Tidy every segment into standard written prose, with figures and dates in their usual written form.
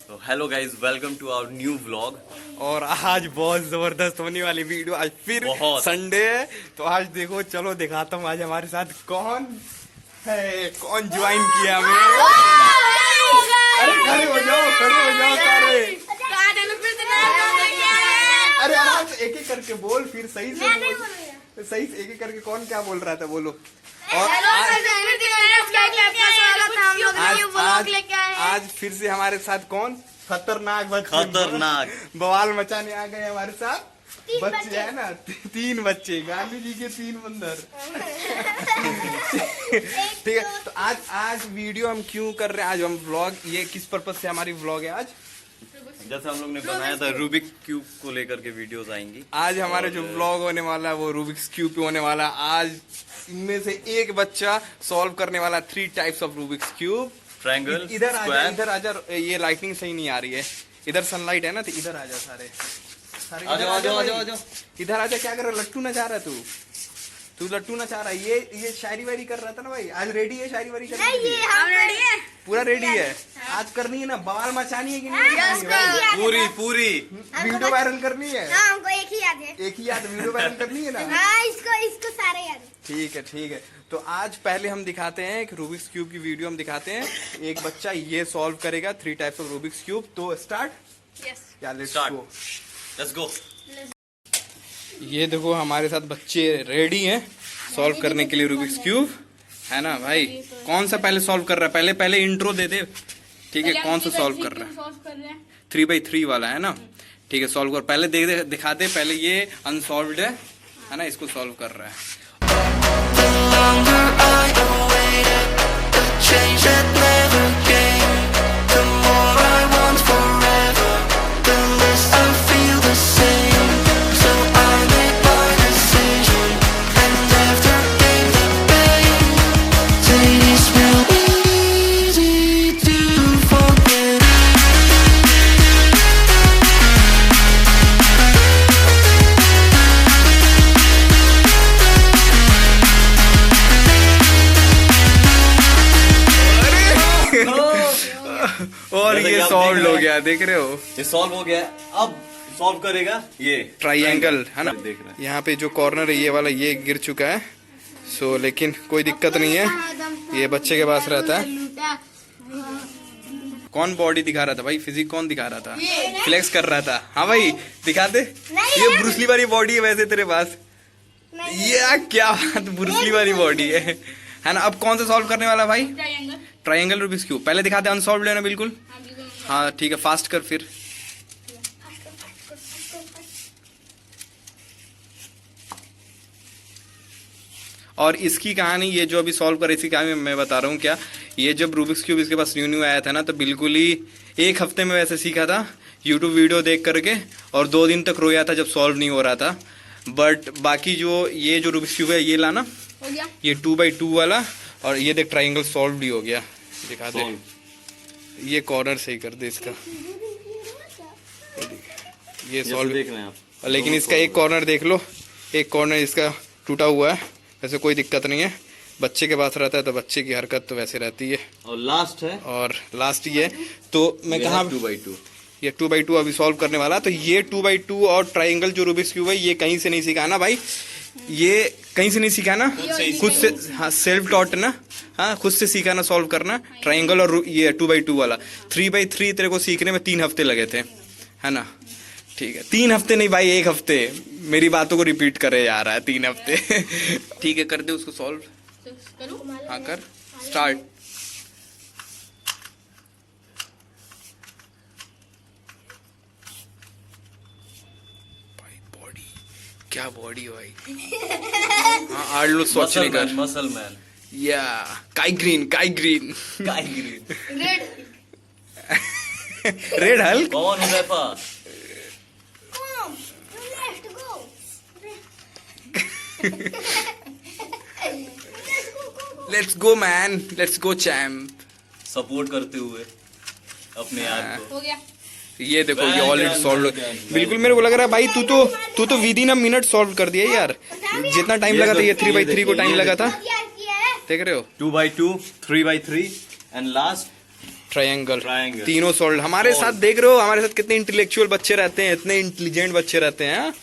तो hello guys, welcome to our new vlog. और आज बहुत जबरदस्त होने वाली वीडियो। आज फिर बहुत। संडे है तो आज देखो, चलो दिखाता हूँ आज हमारे साथ कौन है, कौन ज्वाइन किया हमें। अरे खड़े हो जाओ सारे। अरे आराम से एक एक करके बोल, फिर सही से बोल। सही से एक एक करके कौन क्या बोल रहा था बोलो। और आज फिर से हमारे साथ कौन खतरनाक बच्चे, खतरनाक बवाल मचाने आ गए हमारे साथ। बच्चे है ना, 3 बच्चे, गांधी जी के 3 बंदर। ठीक है, तो आज वीडियो हम क्यों कर रहे हैं, आज हम व्लॉग, ये किस पर्पज से हमारी व्लॉग है। आज जैसे हम लोग ने बनाया था रूबिक क्यूब को लेकर के वीडियोस आएंगी। आज हमारे जो व्लॉग होने वाला है वो रूबिक्स क्यूब पे होने वाला है। आज इनमें से एक बच्चा सॉल्व करने वाला 3 types of Rubik's cube. Triangle, इधर आजा, स्क्वायर। इधर आजा। ये लाइटिंग सही नहीं आ रही है, इधर सनलाइट है ना, तो इधर आजा सारे। आ जाओ। इधर आजा। क्या कर रहा है, लट्टू नचा रहा है तू लट्टू नचा रहा है। ये शायरी वारी कर रहा था ना भाई। आज रेडी है शायरी वारी करने के लिए? हम रेडी है, पूरा रेडी है। आज करनी है ना, बवाल मचानी है कि नहीं? पूरी वीडियो वायरल करनी है। हमको एक ही याद है। एक ही याद, वीडियो वायरल करनी है ना। हाँ, इसको सारे याद है। ठीक है। तो आज पहले हम दिखाते हैं एक रूबिक्स क्यूब की वीडियो हम दिखाते हैं। एक बच्चा ये सॉल्व करेगा 3 टाइप्स ऑफ रूबिक्स क्यूब। तो स्टार्ट। या लेट्स गो। ये देखो हमारे साथ बच्चे रेडी हैं सॉल्व करने के लिए रूबिक्स क्यूब, है ना भाई। कौन सा पहले सॉल्व कर रहा है, पहले इंट्रो दे दे। ठीक है, कौन सा सॉल्व कर रहा है? 3x3 वाला है ना। ठीक है, सॉल्व कर। पहले दिखा दे। पहले ये अनसॉल्व्ड है ना, इसको सॉल्व कर रहा है। और ये सॉल्व हो गया, देख रहे हो। ये सॉल्व हो गया। अब सॉल्व करेगा ये ट्रायंगल, है ना। देख रहे हैं। यहाँ पे जो कॉर्नर है ये वाला, ये गिर चुका है। सो लेकिन कोई दिक्कत नहीं है, ये बच्चे के पास रहता है। कौन बॉडी दिखा रहा था भाई, फिजिक कौन दिखा रहा था, फ्लेक्स कर रहा था। हाँ भाई दिखा दे। ये ब्रूसली वाली बॉडी है वैसे तेरे पास। ये क्या बात, ब्रूसली वाली बॉडी है ना। अब कौन सा सॉल्व करने वाला भाई? Triangle Rubik's cube. पहले दिखा दे, अनसॉल्व्ड है ना बिल्कुल। हाँ ठीक है, फास्ट कर फिर। और इसकी कहानी, ये जो अभी सॉल्व कर, इसकी कहानी मैं बता रहा हूँ क्या। ये जब रूबिक्स क्यूब इसके पास न्यू आया था ना, तो बिल्कुल ही 1 हफ्ते में वैसे सीखा था यूट्यूब वीडियो देख करके। और 2 दिन तक रोया था जब सॉल्व नहीं हो रहा था। बट बाकी जो ये जो रूबिक्स क्यूब है, ये लाना, ये 2x2 वाला। और ये देख, ट्रायंगल सॉल्व भी हो गया। दिखा दे, ये कॉर्नर सही कर दे इसका। ये सॉल्व देख रहे हैं आप। लेकिन इसका एक कॉर्नर देख लो, एक कॉर्नर इसका टूटा हुआ है। वैसे कोई दिक्कत नहीं है, बच्चे के पास रहता है तो बच्चे की हरकत तो वैसे रहती है। और लास्ट है, और लास्ट ये। तो मैं कहाँ 2x2। ये 2x2 अभी सॉल्व करने वाला। तो ये 2x2 और ट्रायंगल जो रूबिक्स क्यूब है, ये कहीं से नहीं सीखा ना भाई। ये कहीं से नहीं सीखा ना, खुद से। हाँ, सेल्फ टॉट ना। हाँ, खुद से सीखा ना सॉल्व करना। ट्रायंगल और ये 2x2 वाला। 3x3 तेरे को सीखने में 3 हफ्ते लगे थे, है ना। ठीक है, 3 हफ्ते नहीं भाई, 1 हफ्ते। मेरी बातों को रिपीट करे जा रहा है, 3 हफ्ते। ठीक है, कर दे उसको सॉल्व। हाँ कर, स्टार्ट। भाई बॉडी, क्या बॉडी है भाई। हाँ, आर्नोल्ड श्वार्ज़नेगर, मसल मैन। या काई ग्रीन। Red Hulk. कौन है पापा? Let's go man, let's go champ. Support करते हुए अपने आप को। हो गया। ये देखो, ये ऑलरेडी सॉल्व। बिल्कुल मेरे को लग रहा है भाई, तू तो with in a minute solve कर दिया यार। जितना टाइम लगा था, ये 3x3 को टाइम लगा था, देख रहे हो। 2x2, 3x3 and last triangle Triangle. तीनों सॉल्व। हमारे साथ देख रहे हो, हमारे साथ कितने इंटेलेक्चुअल बच्चे रहते हैं, इतने इंटेलिजेंट बच्चे रहते हैं। हाँ?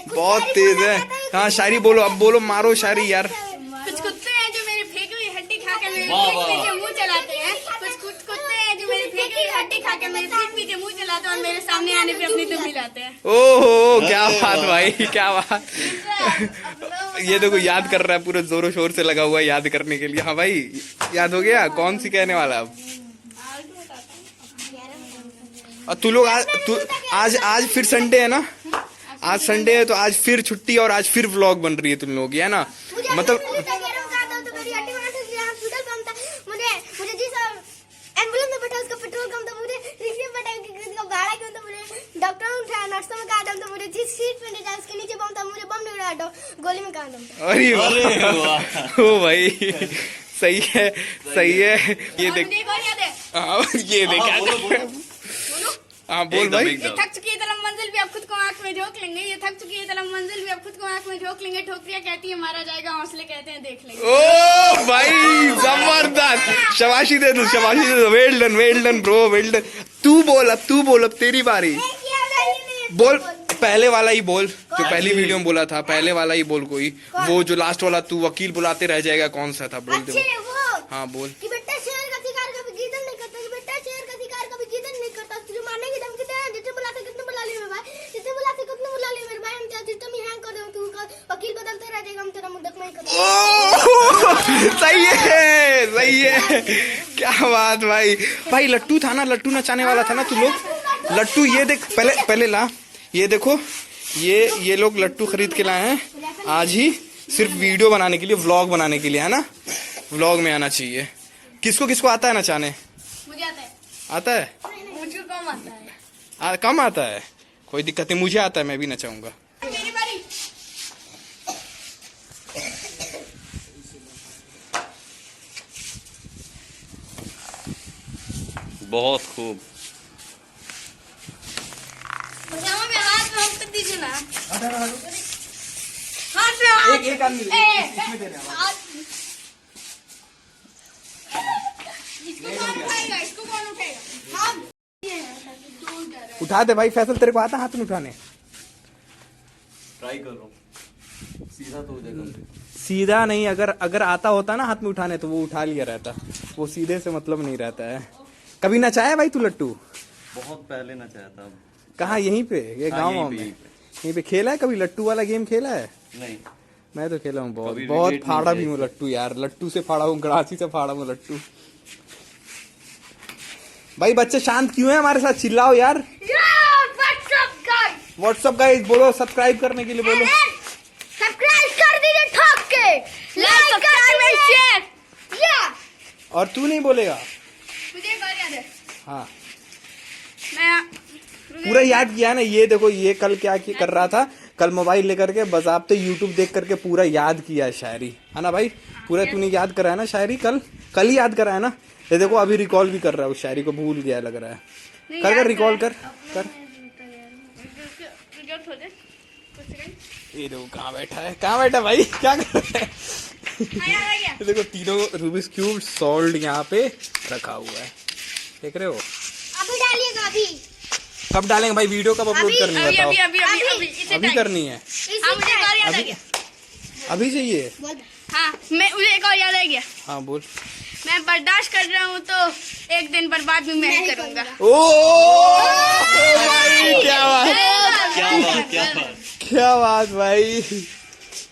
बहुत तेज है। हाँ शायरी बोलो, अब बोलो, मारो शायरी यार। कुछ कुत्ते हैं जो मेरी फेंकी हुई हड्डी खा के मेरे वाह, पीठ वाह। पीछे मुंह चलाते हैं। कुछ कुत्ते हैं जो मेरी फेंकी हुई हड्डी खा के मेरे पीठ पीछे मुंह चलाते हैं और मेरे सामने आने पे अपनी दुम हिलाते हैं। ओहो क्या बात भाई, क्या बात। ये देखो याद कर रहा है, पूरे जोरों शोर से लगा हुआ है याद करने के लिए। हाँ भाई याद हो गया, कौन सी कहने वाला अब। और तू लोग आज फिर संडे है ना, आज संडे है तो आज फिर छुट्टी और आज फिर व्लॉग बन रही है तुम लोग, है ना। मतलब मुझे जिस एम्बुलेंस में बैठा उसका पेट्रोल कम था, मुझे रिक्शे में बैठा उसका भाड़ा क्यों था, मुझे डॉक्टर में उठाया, नर्सों में कहा दम था, मुझे जिस सीट में लेटा उसके नीचे बम था, मुझे बम नहीं उड़ा दो, गोली में कहा दम था। अरे अरे वाह ओ भाई सही है, सही है। ये और देख, मुझे एक और याद है। ये देख हाँ, बोलो, बोलो। हाँ बोल एकदम, भाई। एकदम। ये थक चुकी है तरफ मंजिल भी अब खुद को आंख में झोंक लेंगे। ये थक चुकी है तरफ मंजिल भी अब खुद को आंख में झोंक लेंगे। ठोकरियां कहती है मारा जाएगा, हौसले कहते हैं देख लेंगे। ओ भाई जबरदस्त, शाबाशी दे दो, शाबाशी दे दो। Well done bro, well done. तू बोल, अब तेरी बारी। बोल पहले वाला ही बोल जो पहली वीडियो में बोला था, पहले वाला ही बोल कोई। वो जो लास्ट वाला तू वकील बुलाते रह जाएगा, कौन सा था बोल दे। अच्छे वो हाँ बोल। कि बेटा शेर का शिकार कभी गीदड़ नहीं करता, कि बेटा शेर का शिकार कभी गीदड़ नहीं करता। तुझे मारने की धमकी दे, जितने बुलाते कितने बुला लिए मेरे भाई, जितने बुलाते कितने बुला लिए मेरे भाई। हम तेरा सिस्टम ही हैंग कर देंगे, तू वकील बदलते रह जाएगा, हम तेरा मुद्दत नहीं करेंगे। ओ सही है, सही है, क्या बात भाई। भाई लट्टू था ना, लट्टू नचाने वाला था ना तू लोग। लट्टू ये देख, पहले ला, ये देखो, ये लोग लट्टू खरीद के लाए हैं आज ही, सिर्फ वीडियो बनाने के लिए, व्लॉग बनाने के लिए, है ना। व्लॉग में आना चाहिए। किसको किसको आता है नचाने? मुझे आता है। आता है? मुझको कम आता है। कम आता है, कोई दिक्कत नहीं, मुझे आता है, मैं भी नचाऊंगा। मेरी बारी। बहुत खूब। पजामा में हाथ में हम तक दीजिए ना। हाथ में हाथ। एक आदमी इसमें दे रहे हैं। इसको कौन उठाएगा? इसको कौन उठाएगा? हम। उठा दे भाई फैसल, तेरे को आता हाथ में उठाने? ट्राई कर रहा हूँ, सीधा तो हो जाएगा। सीधा नहीं, अगर आता होता ना हाथ में उठाने तो वो उठा लिया रहता। वो सीधे से मतलब नहीं रहता है। कभी नचाया भाई तू लट्टू? बहुत पहले नचाया था। कहाँ? यहीं पे, ये हाँ, गाँव यहीं में? पे। यहीं पे खेला है कभी लट्टू वाला गेम? खेला है? नहीं। मैं तो खेला हूँ बहुत कभी बहुत। relate फाड़ा नहीं भी हूँ किया। लट्टू यार, लट्टू से फाड़ा हूँ, गड़ासी से फाड़ा हूँ लट्टू। भाई बच्चे शांत क्यों है हमारे साथ? चिल्लाओ यार। व्हाट्सअप गाइस बोलो, सब्सक्राइब करने के लिए बोलो। सब्सक्राइब कर दीजिए ठोक के, लाइक कर शेयर या। और तू नहीं बोलेगा? मुझे एक और याद है। हाँ मैं पूरा याद किया ना। ये देखो, ये कल क्या कर रहा था, कल मोबाइल लेकर के बजाबते यूट्यूब देख करके पूरा याद किया है शायरी, है ना भाई? पूरा तूने याद करा है ना शायरी, कल ही याद करा है ना। ये देखो अभी रिकॉल भी कर रहा है, उस शायरी को भूल गया लग रहा है। कर रिकॉल कर। ये देखो कहाँ बैठा है, भाई क्या कर रहा है? ये देखो तीनों रूबिक्स क्यूब सॉल्व यहाँ पे रखा हुआ है, देख रहे हो? अभी डालिएगा, अभी कब डालेंगे भाई? वीडियो कब अपलोड करनी है बताओ? अभी करनी है? हाँ मुझे एक और याद आ गया। अभी चाहिए? हाँ मुझे एक और याद आ गया। हाँ बोल। मैं बर्दाश्त कर रहा हूँ तो एक दिन बर्बाद भी मैं ही करूँगा। ओ भाई क्या बात, क्या बात भाई।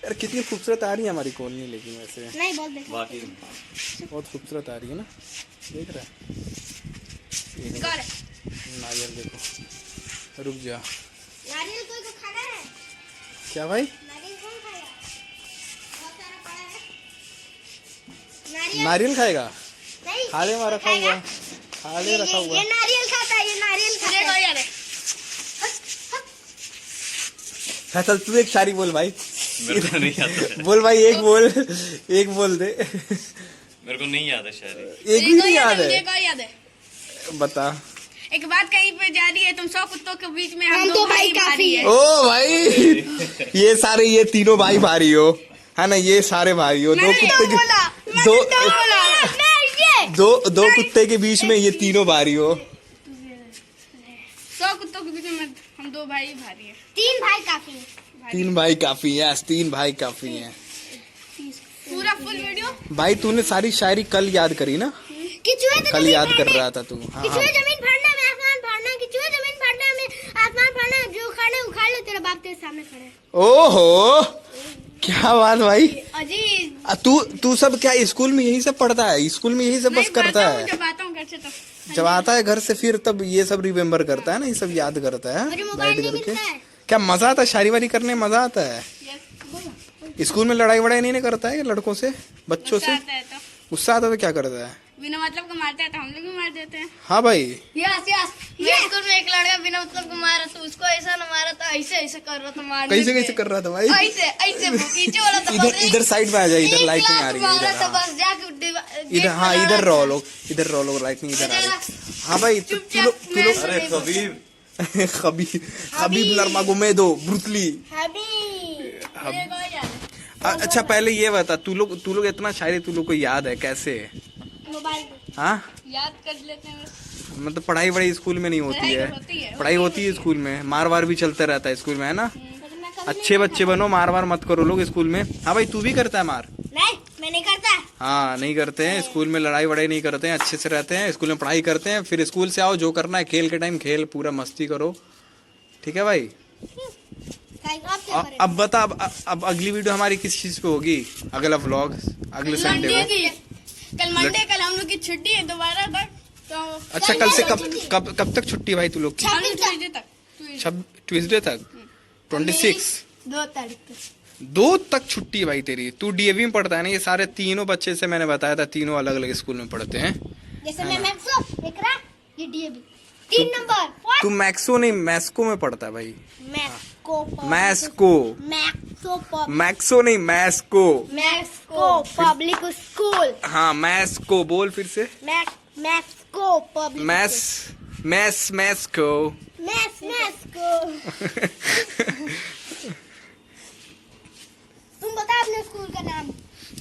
यार कितनी खूबसूरत आ रही है हमारी कॉलोनी, लेकिन वैसे नहीं बोल दे। बाकी बहुत खूबसूरत आ रही है ना, देख रहा है? एक और है। नारियल देखो, रुक जा। नारियल कोई को खाना है? क्या भाई? नारियल कौन खाएगा? बहुत सारा पड़ा है। नारियल नारियल खाएगा? नहीं, हाले में रखा हुआ, हाले रखा हुआ। ये नारियल खाता है, ये नारियल खाता मुझे एक और है। याद है। फैसल तू एक शायरी बोल भाई। मेरे को नहीं याद है। बोल भाई, एक बोल दे। मेरे को नहीं याद है शायरी। एक भी नहीं याद मुझे है? एक और याद है। बता। एक बात कहीं पे जा रही है, तुम 100 कुत्तों के बीच में हम दो भाई भारी है। ओ भाई ये तीनों भाई भारी हो, है ना? ये सारे भाई हो। दो कुत्ते के दो कुत्ते के बीच में ये तीनों भारी हो। 100 कुत्तों के बीच में हम 2 भाई भारी है। 3 भाई काफी है। 3 भाई काफी है, 3 भाई काफी है। पूरा फुल वीडियो। भाई तूने सारी शायरी कल याद करी ना? किचुए तो कल जमीन याद कर फाड़ना, रहा था तू। हाँ किचुए जमीन फाड़ना में आसमान फाड़ना, किचुए जमीन फाड़ना में आसमान फाड़ना, जो खाना उखाड़ ले तेरा बाप तेरे सामने खड़ा है। ओहो क्या बात भाई। अजीज तू सब क्या स्कूल में यही सब पढ़ता है? स्कूल में यही सब बस करता है? जब आता हूँ घर से तब। जब आता है घर से फिर तब ये सब रिमेम्बर करता है ना, ये सब याद करता है मुझे मोबाइल बैठ नहीं करके। मिलता है। क्या मजा आता है शायरी वारी करने में? मजा आता है। Yes, स्कूल में लड़ाई वड़ाई नहीं करता है लड़कों से, बच्चों से? आता है तो गुस्सा आता है तो क्या करता है? बिना मतलब को मारते हैं तो हम लोग भी मार देते हैं। हाँ भाई यस यस मेरे स्कूल में एक लड़का बिना मतलब को मारा तो उसको ऐसा न मारा था, ऐसे ऐसे कर रहा था मारने कैसे के। कैसे कर रहा था भाई? ऐसे ऐसे वो पीछे वाला था इधर इधर साइड में आ जाए, इधर लाइटिंग आ रही है मारा इधर। था हाँ। बस जाके इधर हाँ इधर रहो लोग, इधर रहो लोग, लाइटिंग इधर आ रही है। हाँ भाई तू लोग अरे खबीब खबीब नरमा गुमे दो ब्रुतली। अच्छा पहले ये बता, तू लोग इतना शायरी तू लोग को याद है कैसे? मोबाइल हाँ याद कर लेते हैं बस। मतलब पढ़ाई वढ़ाई स्कूल में नहीं होती पढ़ाई है? होती है। पढ़ाई होती है स्कूल में, मार वार भी चलता रहता है स्कूल में, है ना? अच्छे बच्चे बनो, मार वार मत करो लोग स्कूल में। हाँ भाई तू भी करता है मार? नहीं मैं नहीं करता। हाँ नहीं करते हैं स्कूल में, लड़ाई वड़ाई नहीं करते हैं, अच्छे से रहते हैं स्कूल में, पढ़ाई करते हैं। फिर स्कूल से आओ, जो करना है खेल के टाइम खेल, पूरा मस्ती करो, ठीक है भाई? आप क्या करें? अब बता, अब अगली वीडियो हमारी किस चीज पे होगी? अगला व्लॉग अगले संडे मंडे को। की कल मंडे, कल हम लोग की छुट्टी है दोबारा तक तो अच्छा कल से कब तक छुट्टी है भाई तू लोग की? हम ट्यूसडे तक। ट्यूसडे तक 26 2 तारीख को 2 तक छुट्टी है भाई तेरी। तू डीएवी में पढ़ता है ना? ये सारे तीनों बच्चे से मैंने बताया था, तीनों अलग अलग स्कूल में पढ़ते हैं। जैसे मैं मैक्सो इकरा ये डीएबी 3 नंबर तू मैक्सो नहीं मैस्को में पढ़ता है भाई। मैक्सो मैक्सो नहीं मैस्को। Maxo public school. हाँ मैस्को बोल फिर से। Maxo public Mexico. मैक्सो तुम बता अपने स्कूल का नाम।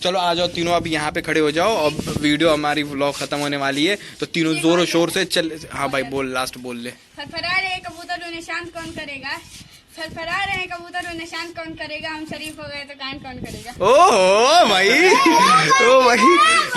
चलो आ जाओ तीनों, अब यहाँ पे खड़े हो जाओ। अब वीडियो हमारी व्लॉग खत्म होने वाली है तो तीनों जोरों शोर से चल। हाँ भाई बोल, लास्ट बोल ले। फरफरा रहे कबूतर उन्हें शांत कौन करेगा? फरफरा रहे कबूतर उन्हें शांत कौन करेगा? हम शरीफ हो गए तो कांड कौन करेगा? ओहो भाई, ओ भाई।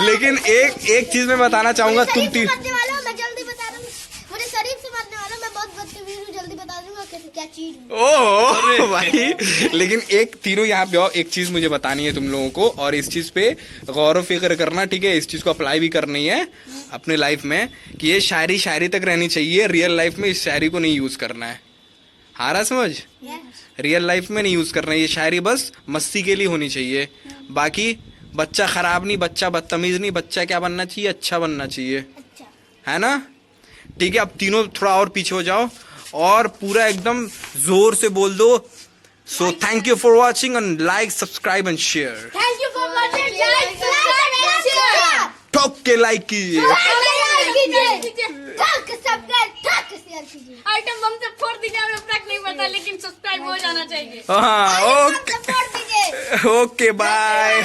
लेकिन एक चीज मैं बताना चाहूंगा, तुम शरीफ से मरने वाला हूँ, मैं जल्दी बता रहा हूँ। मुझे शरीफ से मरने वाला हूँ, मैं बहुत बदतमीज हूँ, जल्दी बता दूंगा क्या चीज हूँ। ओह भाई, लेकिन एक तीनों यहाँ पे आओ, एक चीज मुझे बतानी है तुम लोगों को, और इस चीज पे गौर व फिक्र करना, ठीक है? इस चीज को अप्लाई भी करनी है अपने लाइफ में कि ये शायरी तक रहनी चाहिए, रियल लाइफ में इस शायरी को नहीं यूज करना है। हारा समझ? रियल लाइफ में नहीं यूज करना है ये शायरी, बस मस्ती के लिए होनी चाहिए। बाकी बच्चा खराब नहीं, बच्चा बदतमीज नहीं, बच्चा क्या बनना चाहिए? अच्छा बनना चाहिए, अच्छा है ना? ठीक है, अब तीनों थोड़ा और पीछे हो जाओ और पूरा एकदम जोर से बोल दो, so thank you for watching and like subscribe and share. Thank you for watching, like subscribe ठोक के लाइक कीजिए, आइटम बम से फोड़ दीजिए, हमें तक नहीं पता लेकिन सब्सक्राइब हो जाना चाहिए। हाँ ओके ओके बाय।